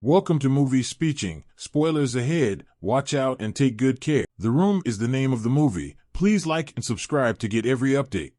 Welcome to Movie Speeching. Spoilers ahead. Watch out and take good care. The Room is the name of the movie. Please like and subscribe to get every update.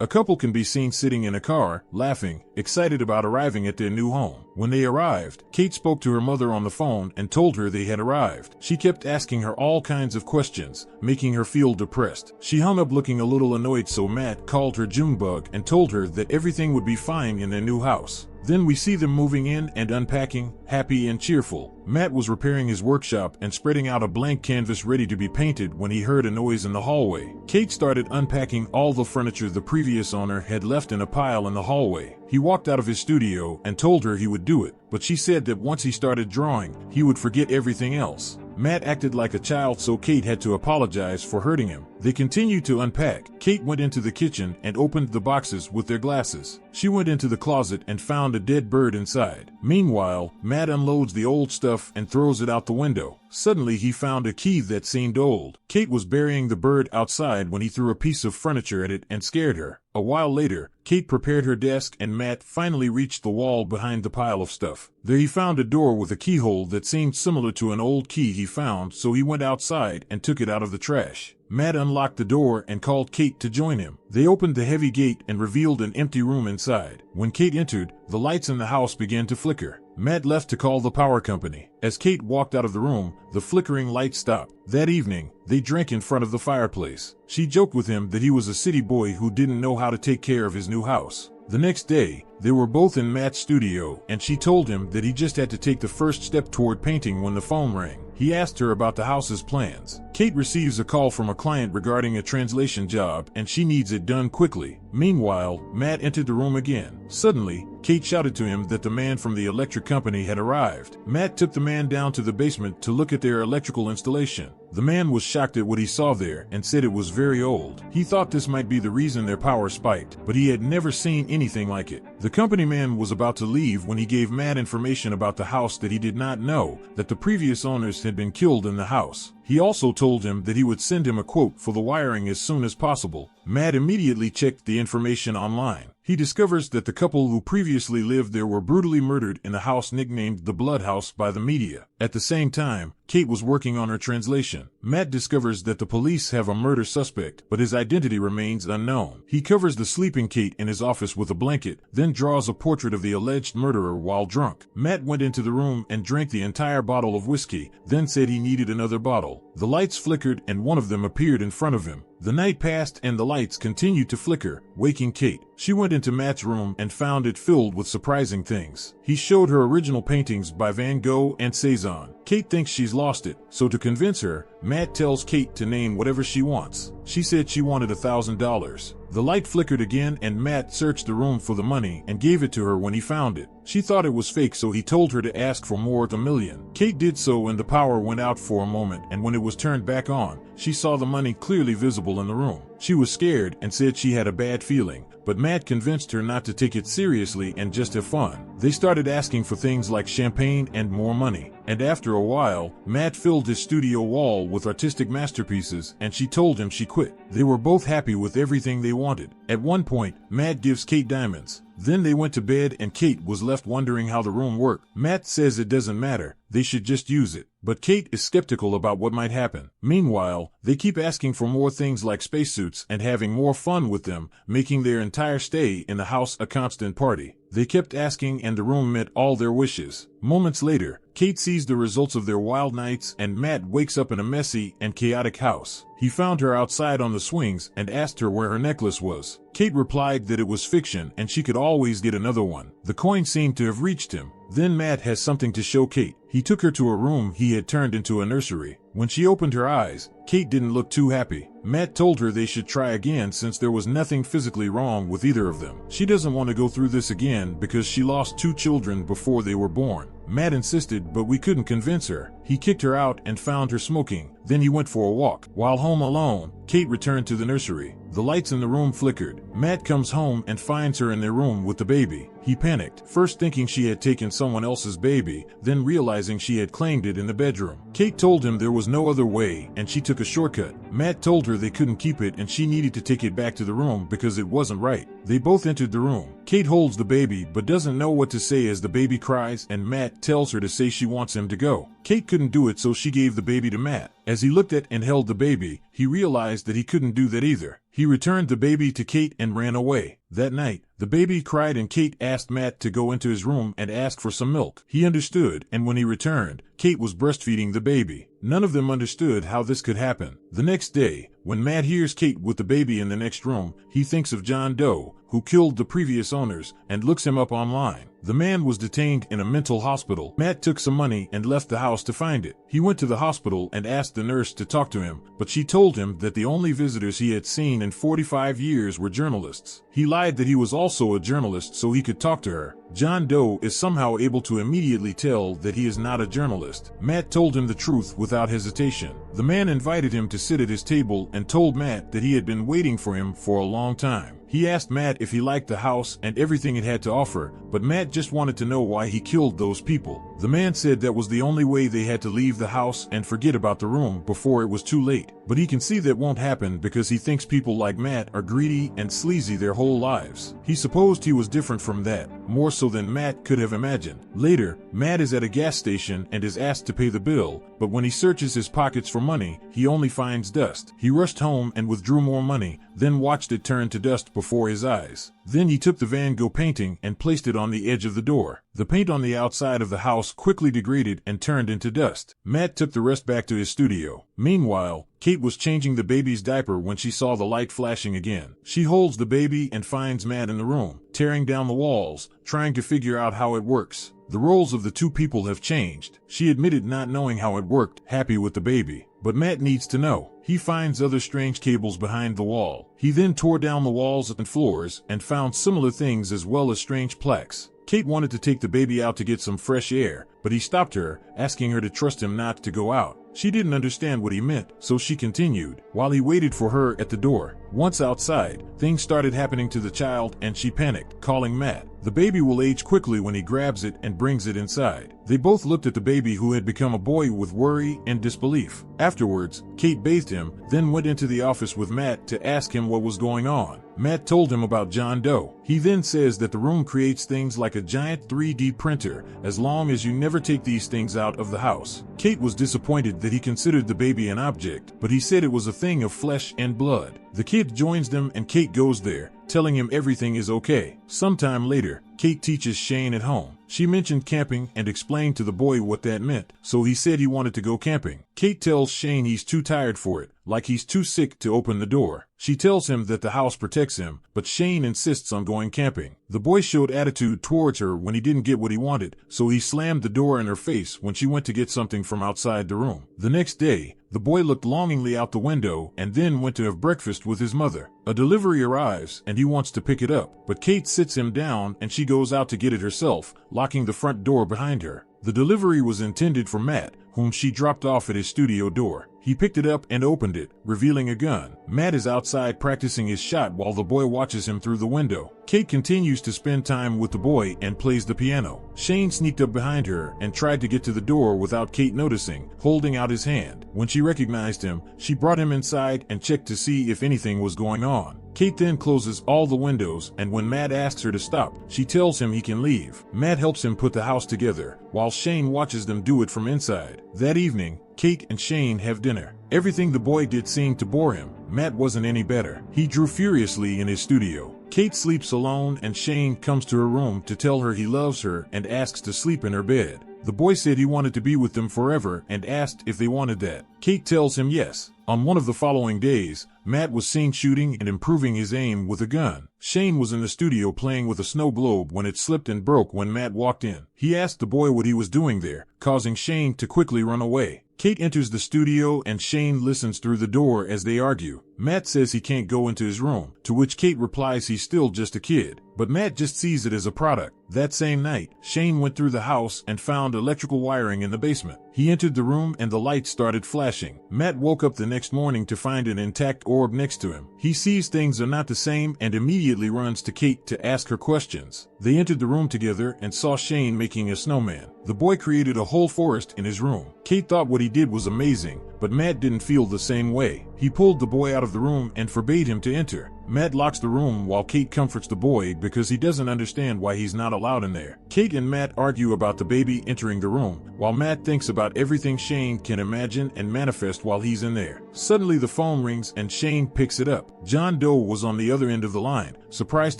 A couple can be seen sitting in a car, laughing, excited about arriving at their new home. When they arrived, Kate spoke to her mother on the phone and told her they had arrived. She kept asking her all kinds of questions, making her feel depressed. She hung up looking a little annoyed, so Matt called her Junebug and told her that everything would be fine in their new house. Then we see them moving in and unpacking, happy and cheerful. Matt was repairing his workshop and spreading out a blank canvas ready to be painted when he heard a noise in the hallway. Kate started unpacking all the furniture the previous owner had left in a pile in the hallway. He walked out of his studio and told her he would do it, but she said that once he started drawing, he would forget everything else. Matt acted like a child, so Kate had to apologize for hurting him. They continued to unpack. Kate went into the kitchen and opened the boxes with their glasses. She went into the closet and found a dead bird inside. Meanwhile, Matt unloads the old stuff and throws it out the window. Suddenly he found a key that seemed old. Kate was burying the bird outside when he threw a piece of furniture at it and scared her. A while later, Kate prepared her desk and Matt finally reached the wall behind the pile of stuff. There he found a door with a keyhole that seemed similar to an old key he found, so he went outside and took it out of the trash. Matt unlocked the door and called Kate to join him. They opened the heavy gate and revealed an empty room inside. When Kate entered, the lights in the house began to flicker. Matt left to call the power company. As Kate walked out of the room, the flickering lights stopped. That evening, they drank in front of the fireplace. She joked with him that he was a city boy who didn't know how to take care of his new house. The next day, they were both in Matt's studio, and she told him that he just had to take the first step toward painting when the phone rang. He asked her about the house's plans. Kate receives a call from a client regarding a translation job, and she needs it done quickly. Meanwhile, Matt entered the room again. Suddenly, Kate shouted to him that the man from the electric company had arrived. Matt took the man down to the basement to look at their electrical installation. The man was shocked at what he saw there and said it was very old. He thought this might be the reason their power spiked, but he had never seen anything like it. The company man was about to leave when he gave Matt information about the house that he did not know, that the previous owners had been killed in the house. He also told him that he would send him a quote for the wiring as soon as possible. Matt immediately checked the information online. He discovers that the couple who previously lived there were brutally murdered in a house nicknamed the Blood House by the media. At the same time, Kate was working on her translation. Matt discovers that the police have a murder suspect, but his identity remains unknown. He covers the sleeping Kate in his office with a blanket, then draws a portrait of the alleged murderer while drunk. Matt went into the room and drank the entire bottle of whiskey, then said he needed another bottle. The lights flickered and one of them appeared in front of him. The night passed and the lights continued to flicker, waking Kate. She went into Matt's room and found it filled with surprising things. He showed her original paintings by Van Gogh and Cezanne. Kate thinks she's lost it, so to convince her, Matt tells Kate to name whatever she wants. She said she wanted $1,000. The light flickered again and Matt searched the room for the money and gave it to her when he found it. She thought it was fake, so he told her to ask for more than $1 million. Kate did so and the power went out for a moment, and when it was turned back on, she saw the money clearly visible in the room. She was scared and said she had a bad feeling, but Matt convinced her not to take it seriously and just have fun. They started asking for things like champagne and more money. And after a while, Matt filled his studio wall with artistic masterpieces and she told him she quit. They were both happy with everything they wanted. At one point, Matt gives Kate diamonds. Then they went to bed and Kate was left wondering how the room worked. Matt says it doesn't matter, they should just use it. But Kate is skeptical about what might happen. Meanwhile, they keep asking for more things like spacesuits and having more fun with them, making their entire stay in the house a constant party. They kept asking and the room met all their wishes. Moments later, Kate sees the results of their wild nights and Matt wakes up in a messy and chaotic house. He found her outside on the swings and asked her where her necklace was. Kate replied that it was fiction and she could always get another one. The coin seemed to have reached him. Then Matt has something to show Kate. He took her to a room he had turned into a nursery. When she opened her eyes, Kate didn't look too happy. Matt told her they should try again since there was nothing physically wrong with either of them. She doesn't want to go through this again because she lost 2 children before they were born. Matt insisted, but we couldn't convince her. He kicked her out and found her smoking. Then he went for a walk. While home alone, Kate returned to the nursery. The lights in the room flickered. Matt comes home and finds her in their room with the baby. He panicked, first thinking she had taken someone else's baby, then realizing she had claimed it in the bedroom. Kate told him there was no other way, and she took a shortcut. Matt told her they couldn't keep it and she needed to take it back to the room because it wasn't right. They both entered the room. Kate holds the baby but doesn't know what to say as the baby cries, and Matt tells her to say she wants him to go. Kate couldn't do it, so she gave the baby to Matt. As he looked at and held the baby, he realized that he couldn't do that either. He returned the baby to Kate and ran away. That night, the baby cried and Kate asked Matt to go into his room and ask for some milk. He understood, and when he returned, Kate was breastfeeding the baby. None of them understood how this could happen. The next day, when Matt hears Kate with the baby in the next room, he thinks of John Doe, who killed the previous owners, and looks him up online. The man was detained in a mental hospital. Matt took some money and left the house to find it. He went to the hospital and asked the nurse to talk to him, but she told him that the only visitors he had seen in 45 years were journalists. He lied that he was also a journalist so he could talk to her. John Doe is somehow able to immediately tell that he is not a journalist. Matt told him the truth without hesitation. The man invited him to sit at his table and told Matt that he had been waiting for him for a long time. He asked Matt if he liked the house and everything it had to offer, but Matt just wanted to know why he killed those people. The man said that was the only way they had to leave the house and forget about the room before it was too late. But he can see that won't happen because he thinks people like Matt are greedy and sleazy their whole lives. He supposed he was different from that, more so than Matt could have imagined. Later, Matt is at a gas station and is asked to pay the bill, but when he searches his pockets for money, he only finds dust. He rushed home and withdrew more money, then watched it turn to dust before his eyes. Then he took the Van Gogh painting and placed it on the edge of the door. The paint on the outside of the house quickly degraded and turned into dust. Matt took the rest back to his studio. Meanwhile, Kate was changing the baby's diaper when she saw the light flashing again. She holds the baby and finds Matt in the room, tearing down the walls, trying to figure out how it works. The roles of the two people have changed. She admitted not knowing how it worked, happy with the baby. But Matt needs to know. He finds other strange cables behind the wall. He then tore down the walls and floors and found similar things as well as strange plaques. Kate wanted to take the baby out to get some fresh air, but he stopped her, asking her to trust him not to go out. She didn't understand what he meant, so she continued, while he waited for her at the door. Once outside, things started happening to the child and she panicked, calling Matt. The baby will age quickly when he grabs it and brings it inside. They both looked at the baby who had become a boy with worry and disbelief. Afterwards, Kate bathed him, then went into the office with Matt to ask him what was going on. Matt told him about John Doe. He then says that the room creates things like a giant 3D printer, as long as you never take these things out of the house. Kate was disappointed that he considered the baby an object, but he said it was a thing of flesh and blood. The kid joins them and Kate goes there, telling him everything is okay. Sometime later, Kate teaches Shane at home. She mentioned camping and explained to the boy what that meant, so he said he wanted to go camping. Kate tells Shane he's too tired for it, like he's too sick to open the door. She tells him that the house protects him, but Shane insists on going camping. The boy showed attitude towards her when he didn't get what he wanted, so he slammed the door in her face when she went to get something from outside the room. The next day, the boy looked longingly out the window and then went to have breakfast with his mother. A delivery arrives and he wants to pick it up, but Kate sits him down and she goes out to get it herself, locking the front door behind her. The delivery was intended for Matt, whom she dropped off at his studio door. He picked it up and opened it, revealing a gun. Matt is outside practicing his shot while the boy watches him through the window. Kate continues to spend time with the boy and plays the piano. Shane sneaked up behind her and tried to get to the door without Kate noticing, holding out his hand. When she recognized him, she brought him inside and checked to see if anything was going on. Kate then closes all the windows, and when Matt asks her to stop, she tells him he can leave. Matt helps him put the house together, while Shane watches them do it from inside. That evening, Kate and Shane have dinner. Everything the boy did seemed to bore him. Matt wasn't any better. He drew furiously in his studio. Kate sleeps alone and Shane comes to her room to tell her he loves her and asks to sleep in her bed. The boy said he wanted to be with them forever and asked if they wanted that. Kate tells him yes. On one of the following days, Matt was seen shooting and improving his aim with a gun. Shane was in the studio playing with a snow globe when it slipped and broke when Matt walked in. He asked the boy what he was doing there, causing Shane to quickly run away. Kate enters the studio and Shane listens through the door as they argue. Matt says he can't go into his room, to which Kate replies he's still just a kid. But Matt just sees it as a product. That same night, Shane went through the house and found electrical wiring in the basement. He entered the room and the lights started flashing. Matt woke up the next morning to find an intact orb next to him. He sees things are not the same and immediately runs to Kate to ask her questions. They entered the room together and saw Shane making a snowman. The boy created a whole forest in his room. Kate thought what he did was amazing, but Matt didn't feel the same way. He pulled the boy out of the room and forbade him to enter. Matt locks the room while Kate comforts the boy because he doesn't understand why he's not allowed in there. Kate and Matt argue about the baby entering the room, while Matt thinks about everything Shane can imagine and manifest while he's in there. Suddenly the phone rings and Shane picks it up. John Doe was on the other end of the line, surprised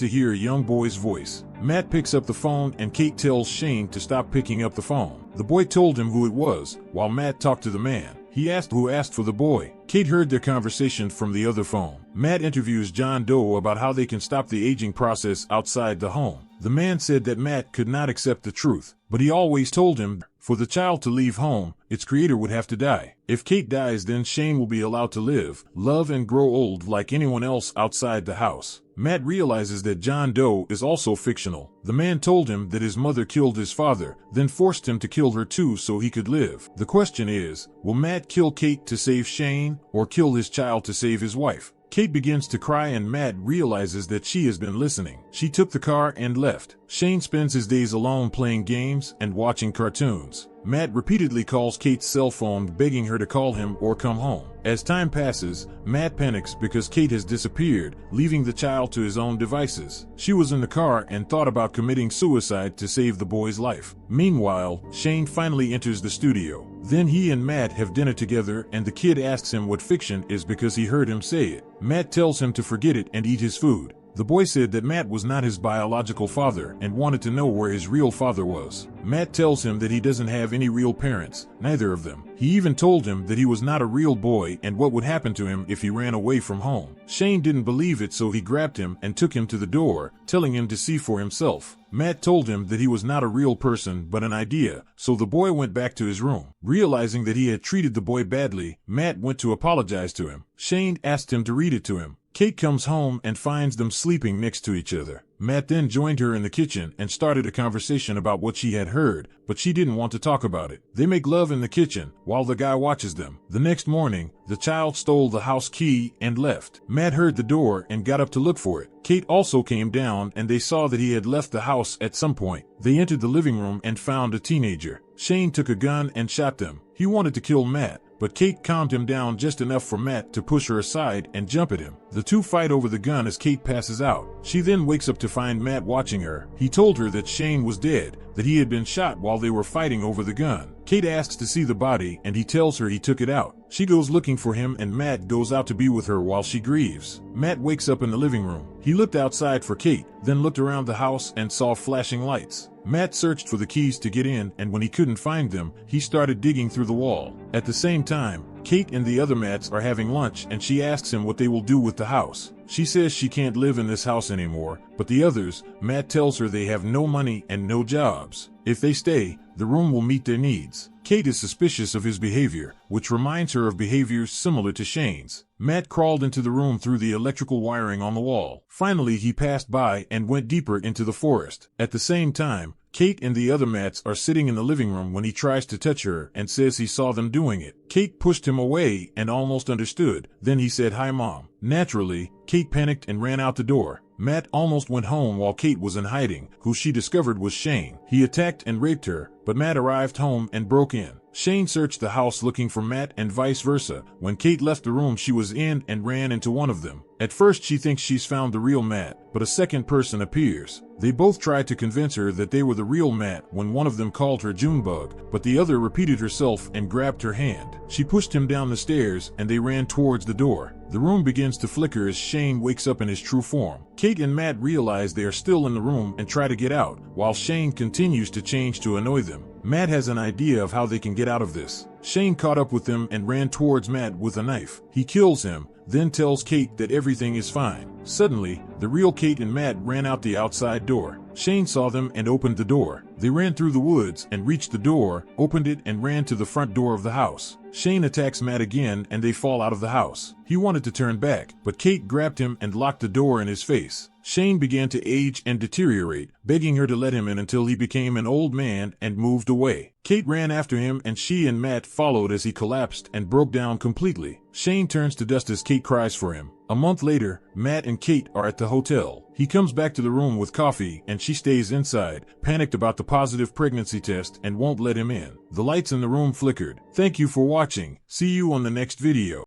to hear a young boy's voice. Matt picks up the phone and Kate tells Shane to stop picking up the phone. The boy told him who it was, while Matt talked to the man. He asked who asked for the boy. Kate heard their conversation from the other phone. Matt interviews John Doe about how they can stop the aging process outside the home. The man said that Matt could not accept the truth, but he always told him for the child to leave home, its creator would have to die. If Kate dies, then Shane will be allowed to live, love, and grow old like anyone else outside the house. Matt realizes that John Doe is also fictional. The man told him that his mother killed his father, then forced him to kill her too so he could live. The question is, will Matt kill Kate to save Shane, or kill his child to save his wife? Kate begins to cry and Matt realizes that she has been listening. She took the car and left. Shane spends his days alone playing games and watching cartoons. Matt repeatedly calls Kate's cell phone begging her to call him or come home. As time passes, Matt panics because Kate has disappeared, leaving the child to his own devices. She was in the car and thought about committing suicide to save the boy's life. Meanwhile, Shane finally enters the studio. Then he and Matt have dinner together and the kid asks him what fiction is because he heard him say it. Matt tells him to forget it and eat his food. The boy said that Matt was not his biological father and wanted to know where his real father was. Matt tells him that he doesn't have any real parents, neither of them. He even told him that he was not a real boy and what would happen to him if he ran away from home. Shane didn't believe it, so he grabbed him and took him to the door, telling him to see for himself. Matt told him that he was not a real person but an idea, so the boy went back to his room. Realizing that he had treated the boy badly, Matt went to apologize to him. Shane asked him to read it to him. Kate comes home and finds them sleeping next to each other. Matt then joined her in the kitchen and started a conversation about what she had heard, but she didn't want to talk about it. They make love in the kitchen while the guy watches them. The next morning, the child stole the house key and left. Matt heard the door and got up to look for it. Kate also came down and they saw that he had left the house at some point. They entered the living room and found a teenager. Shane took a gun and shot them. He wanted to kill Matt, but Kate calmed him down just enough for Matt to push her aside and jump at him. The two fight over the gun as Kate passes out. She then wakes up to find Matt watching her. He told her that Shane was dead, that he had been shot while they were fighting over the gun. Kate asks to see the body and he tells her he took it out. She goes looking for him and Matt goes out to be with her while she grieves. Matt wakes up in the living room. He looked outside for Kate, then looked around the house and saw flashing lights. Matt searched for the keys to get in, and when he couldn't find them, he started digging through the wall. At the same time, Kate and the other Matts are having lunch and she asks him what they will do with the house. She says she can't live in this house anymore, but the others, Matt tells her they have no money and no jobs. If they stay, the room will meet their needs. Kate is suspicious of his behavior, which reminds her of behaviors similar to Shane's. Matt crawled into the room through the electrical wiring on the wall. Finally, he passed by and went deeper into the forest. At the same time, Kate and the other Matts are sitting in the living room when he tries to touch her and says he saw them doing it. Kate pushed him away and almost understood. Then he said, "Hi, Mom." Naturally, Kate panicked and ran out the door. Matt almost went home while Kate was in hiding, who she discovered was Shane. He attacked and raped her, but Matt arrived home and broke in. Shane searched the house looking for Matt and vice versa. When Kate left the room she was in and ran into one of them. At first she thinks she's found the real Matt, but a second person appears. They both tried to convince her that they were the real Matt when one of them called her Junebug, but the other repeated herself and grabbed her hand. She pushed him down the stairs and they ran towards the door. The room begins to flicker as Shane wakes up in his true form. Kate and Matt realize they are still in the room and try to get out, while Shane continues to change to annoy them. Matt has an idea of how they can get out of this. Shane caught up with them and ran towards Matt with a knife. He kills him, then tells Kate that everything is fine. Suddenly, the real Kate and Matt ran out the outside door. Shane saw them and opened the door. They ran through the woods and reached the door, opened it and ran to the front door of the house. Shane attacks Matt again and they fall out of the house. He wanted to turn back, but Kate grabbed him and locked the door in his face. Shane began to age and deteriorate, begging her to let him in until he became an old man and moved away. Kate ran after him and she and Matt followed as he collapsed and broke down completely. Shane turns to dust as Kate cries for him. A month later, Matt and Kate are at the hotel. He comes back to the room with coffee and she stays inside, panicked about the positive pregnancy test and won't let him in. The lights in the room flickered. Thank you for watching. See you on the next video.